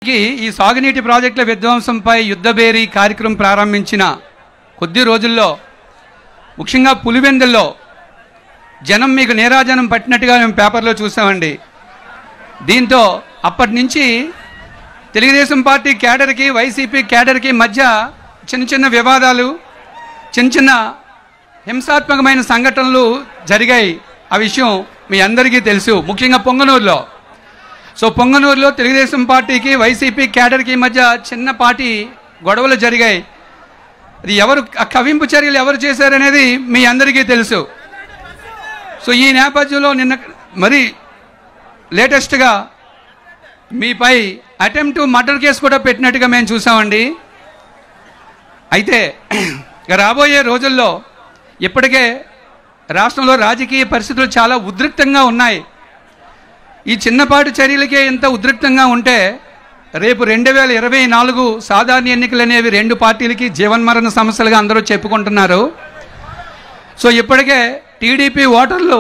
పార్టీకి ఈ సాగునీటి ప్రాజెక్టుల విధ్వంసంపై యుద్ధబేరీ కార్యక్రమం ప్రారంభించిన కొద్ది రోజుల్లో ముఖ్యంగా పులివెందుల్లో జనం మీకు నీరాజనం పట్టినట్టుగా మేము పేపర్లో చూసామండి. దీంతో అప్పటి నుంచి తెలుగుదేశం పార్టీ క్యాడర్కి వైసీపీ క్యాడర్కి మధ్య చిన్న చిన్న వివాదాలు, చిన్న చిన్న హింసాత్మకమైన సంఘటనలు జరిగాయి. ఆ విషయం మీ అందరికీ తెలుసు. ముఖ్యంగా పొంగనూరులో. సో పొంగనూరులో తెలుగుదేశం పార్టీకి వైసీపీ క్యాడర్కి మధ్య చిన్నపాటి గొడవలు జరిగాయి. అది ఎవరు కవింపు చర్యలు ఎవరు చేశారనేది మీ అందరికీ తెలుసు. సో ఈ నేపథ్యంలో నిన్న మరి లేటెస్ట్గా మీపై అటెంప్ట్ టు మర్డర్ కేసు కూడా పెట్టినట్టుగా మేము చూసామండి. అయితే రాబోయే రోజుల్లో ఇప్పటికే రాష్ట్రంలో రాజకీయ పరిస్థితులు చాలా ఉద్రిక్తంగా ఉన్నాయి. ఈ చిన్నపాటి చర్యలకే ఇంత ఉద్రిక్తంగా ఉంటే రేపు 2024 సాధారణ ఎన్నికలు అనేవి రెండు పార్టీలకి జీవన్మరణ సమస్యలుగా అందరూ చెప్పుకుంటున్నారు. సో ఇప్పటికే టీడీపీ ఓటర్లు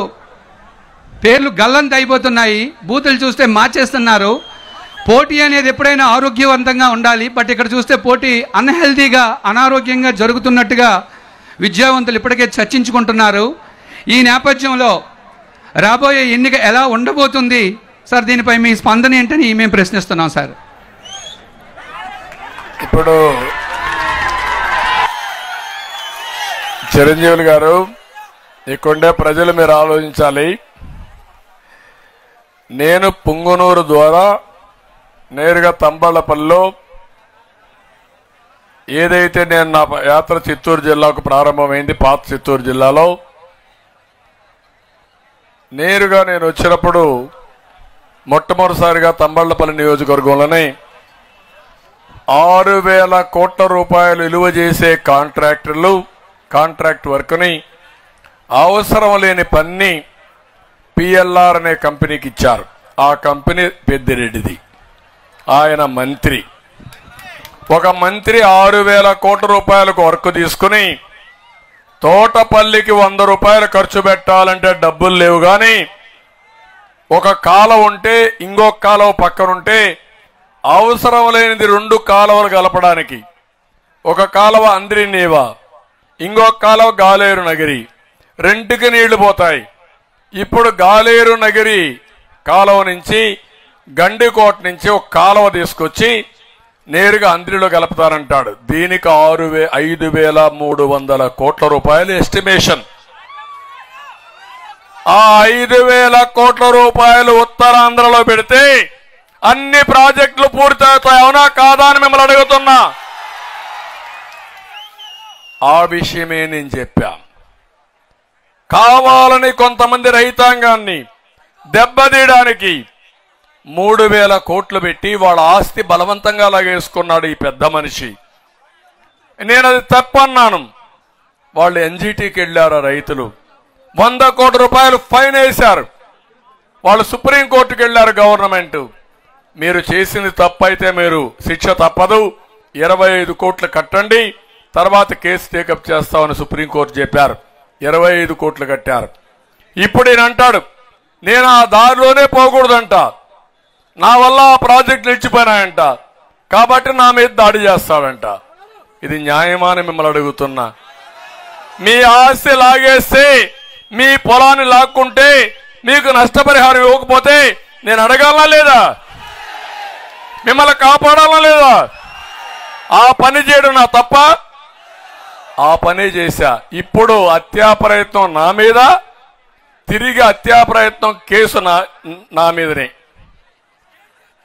పేర్లు గల్లంత అయిపోతున్నాయి. బూతులు చూస్తే మార్చేస్తున్నారు. పోటీ అనేది ఎప్పుడైనా ఆరోగ్యవంతంగా ఉండాలి. బట్ ఇక్కడ చూస్తే పోటీ అన్హెల్దీగా, అనారోగ్యంగా జరుగుతున్నట్టుగా విద్యావంతులు ఇప్పటికే చర్చించుకుంటున్నారు. ఈ నేపథ్యంలో రాబోయే ఎన్నిక ఎలా ఉండబోతుంది సార్? దీనిపై మీ స్పందన ఏంటని మేము ప్రశ్నిస్తున్నాం సార్. ఇప్పుడు చిరంజీవులు గారు, ఇక్కడే ప్రజలు మీరు ఆలోచించాలి. నేను పుంగనూరు ద్వారా నేరుగా తంబళ్లపల్లిలో ఏదైతే నేను నా యాత్ర చిత్తూరు జిల్లాకు ప్రారంభమైంది, పాత చిత్తూరు జిల్లాలో నేరుగా నేను వచ్చినప్పుడు మొట్టమొదటిసారిగా తంబళ్లపల్లి నియోజకవర్గంలోనే 6,000 కోట్ల రూపాయలు విలువ చేసే కాంట్రాక్ట్ వర్క్ని అవసరం లేని పని పిఎల్ఆర్ అనే కంపెనీకి ఇచ్చారు. ఆ కంపెనీ పెద్దిరెడ్డిది. ఆయన మంత్రి. ఒక మంత్రి 6,000 కోట్ల రూపాయలకు వర్క్ తీసుకుని తోటపల్లికి 100 రూపాయలు ఖర్చు పెట్టాలంటే డబ్బులు లేవు. కానీ ఒక కాలువ ఉంటే ఇంకొక కాలువ పక్కనుంటే అవసరం లేనిది 2 కాలువలు కలపడానికి, ఒక కాలువ అంద్రినీవా, ఇంకొక కాలువ గాలేరు నగరి, రెండుకి నీళ్లు పోతాయి. ఇప్పుడు గాలేరు నగరి కాలువ నుంచి గండికోట నుంచి ఒక కాలువ తీసుకొచ్చి నేరుగా అంద్రిలో కలుపుతారంటాడు. దీనికి 5,300 కోట్ల రూపాయలు ఎస్టిమేషన్. ఆ 5,000 కోట్ల రూపాయలు ఉత్తరాంధ్రలో పెడితే అన్ని ప్రాజెక్టులు పూర్తవుతాయి. అవునా కాదా అని మిమ్మల్ని అడుగుతున్నా. ఆ విషయమే నేను చెప్పా. కావాలని కొంతమంది రైతాంగాన్ని దెబ్బతీయడానికి 3,000 కోట్లు పెట్టి వాళ్ళ ఆస్తి బలవంతంగా లాగేసుకున్నాడు ఈ పెద్ద మనిషి. నేను అది తప్పన్నాను. వాళ్ళు ఎన్జిటికి వెళ్ళారు. రైతులు 100 కోట్ల రూపాయలు ఫైన్ వేశారు. వాళ్ళు సుప్రీంకోర్టుకు వెళ్ళారు. గవర్నమెంట్ మీరు చేసింది తప్పైతే మీరు శిక్ష తప్పదు, 25 కోట్లు కట్టండి, తర్వాత కేసు టేకప్ చేస్తామని సుప్రీంకోర్టు చెప్పారు. 25 కోట్లు కట్టారు. ఇప్పుడు ఈయన అంటాడు నేను ఆ దారిలోనే పోకూడదంట, నా వల్ల ఆ ప్రాజెక్టులు ఇచ్చిపోయినాయంట, కాబట్టి నా మీద దాడి చేస్తాడంట. ఇది న్యాయమా అని మిమ్మల్ని అడుగుతున్నా. మీ ఆస్తి లాగేస్తే, మీ పొలాన్ని లాక్కుంటే మీకు నష్టపరిహారం ఇవ్వకపోతే నేను అడగాలనా లేదా? మిమ్మల్ని కాపాడాలనా లేదా? ఆ పని చేయడం నా తప్ప? ఆ పని చేశా. ఇప్పుడు హత్యా ప్రయత్నం నా మీద, తిరిగి హత్యా ప్రయత్నం కేసు నా మీదనే.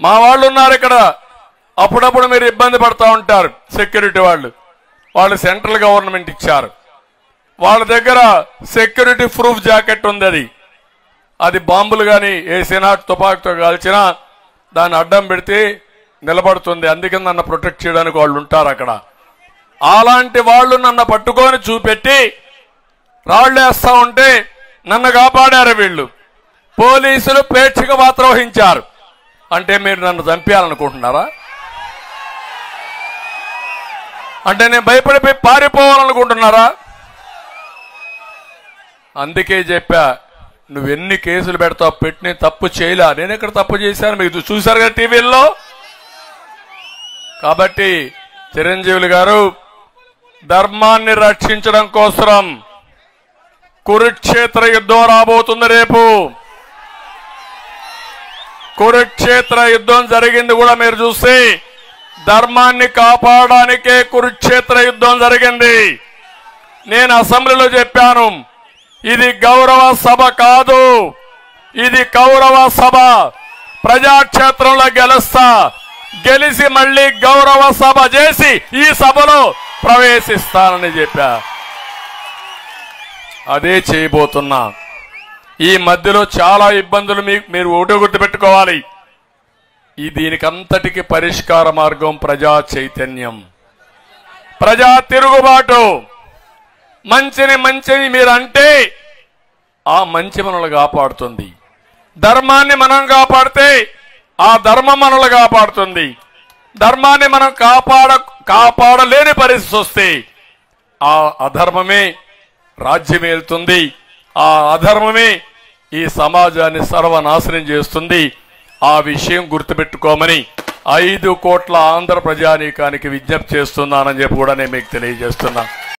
మా వాళ్ళు ఉన్నారు ఇక్కడ. అప్పుడప్పుడు మీరు ఇబ్బంది పడతా ఉంటారు. సెక్యూరిటీ వాళ్ళు సెంట్రల్ గవర్నమెంట్ ఇచ్చారు. వాళ్ళ దగ్గర సెక్యూరిటీ ప్రూఫ్ జాకెట్ ఉంది. అది బాంబులు కానీ వేసినా తుపాకుతో కాల్చినా దాన్ని అడ్డం పెడితే నిలబడుతుంది. అందుకని నన్ను ప్రొటెక్ట్ చేయడానికి వాళ్ళు ఉంటారు అక్కడ. అలాంటి వాళ్ళు నన్ను పట్టుకొని చూపెట్టి రాళ్లు వేస్తా ఉంటే నన్ను కాపాడారు వీళ్ళు. పోలీసులు ప్రేక్షక పాత్ర వహించారు. అంటే మీరు నన్ను చంపేయాలనుకుంటున్నారా? అంటే నేను భయపడిపోయి పారిపోవాలనుకుంటున్నారా? అందుకే చెప్పా, నువ్వెన్ని కేసులు పెడతావు పెట్టి, నేను తప్పు చేయలే. నేను ఎక్కడ తప్పు చేశాను? మీకు చూశారు కదా టీవీల్లో. కాబట్టి చిరంజీవులు గారు ధర్మాన్ని రక్షించడం కోసం కురుక్షేత్ర యుద్ధం రాబోతుంది. రేపు కురుక్షేత్ర యుద్ధం జరిగింది కూడా మీరు చూస్తే ధర్మాన్ని కాపాడడానికే కురుక్షేత్ర యుద్ధం జరిగింది. నేను అసెంబ్లీలో చెప్పాను, ఇది గౌరవ సభ కాదు, ఇది కౌరవ సభ. ప్రజాక్షేత్రంలో గెలిచి మళ్ళీ గౌరవ సభ చేసి ఈ సభలో ప్రవేశిస్తానని చెప్పా. అదే చేయబోతున్నా. ఈ మధ్యలో చాలా ఇబ్బందులు మీరు ఒకటి గుర్తుపెట్టుకోవాలి. దీనికంతటికి పరిష్కార మార్గం ప్రజా చైతన్యం, ప్రజా తిరుగుబాటు. మంచిని మీరంటే ఆ మంచి మనల్ని కాపాడుతుంది. ధర్మాన్ని మనం కాపాడితే ఆ ధర్మం మనల్ని కాపాడుతుంది. ధర్మాన్ని మనం కాపాడలేని పరిస్థితి వస్తే ఆ అధర్మమే రాజ్యమేలుతుంది. ఆ అధర్మమే ఈ సమాజాన్ని సర్వనాశనం చేస్తుంది. ఆ విషయం గుర్తుపెట్టుకోమని 5 కోట్ల ఆంధ్ర ప్రజానీకానికి విజ్ఞప్తి చేస్తున్నానని చెప్పి కూడా నేను మీకు తెలియజేస్తున్నా.